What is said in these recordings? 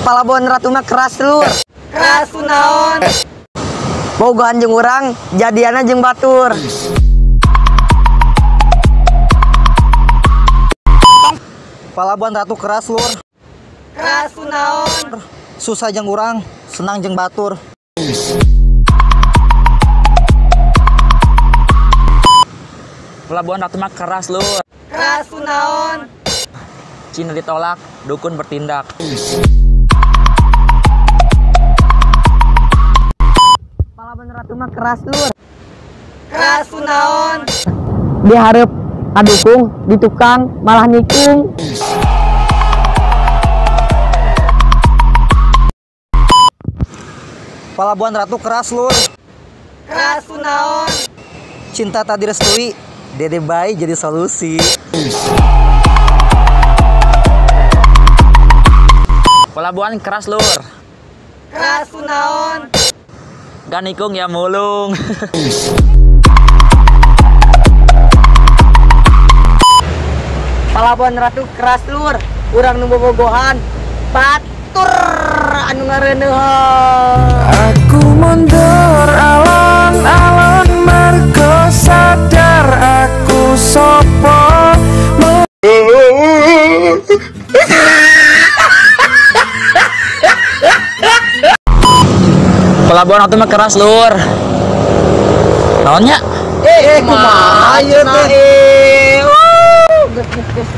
Palabuhan Ratu mah keras lur. Keras naon? Bogohan jeung urang, jadiana jeung batur. Palabuhan Ratu keras lur. Keras naon? Susah jeung urang, senang jeung batur. Pelabuhan Ratu mah keras lur. Keras naon? Cina ditolak, dukun bertindak. Palabuhan Ratu mah keras lur. Keras naon? Dihareup kadukung, ditukang malah nikung. Palabuhan Ratu keras lur. Keras naon? Cinta tak direstui, dede bayi jadi solusi. Pelabuhan keras lur. Keras naon? Ganikung ya mulung. Palabuhan Ratu keras lur. Urang nu bobogohan batur anu ngareuneuhan. Aku mundur alon-alon mergo sadar aku sopo. Pelabuhan Ratu mah keras lur. Naonnya? Kumaha ieu teh?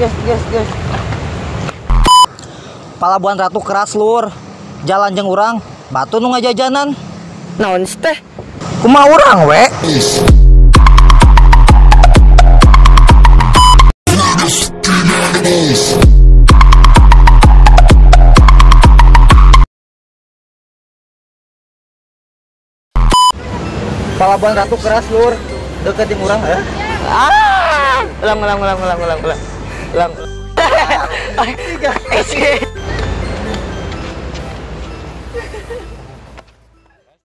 Ges. Palabuhan Ratu keras lur. Jalan jeung urang, batu nu ngajajanan. Naon teh? Kumaha urang we? Palabuhan Ratu keras lur. Deket jeung urang ya. Ulang.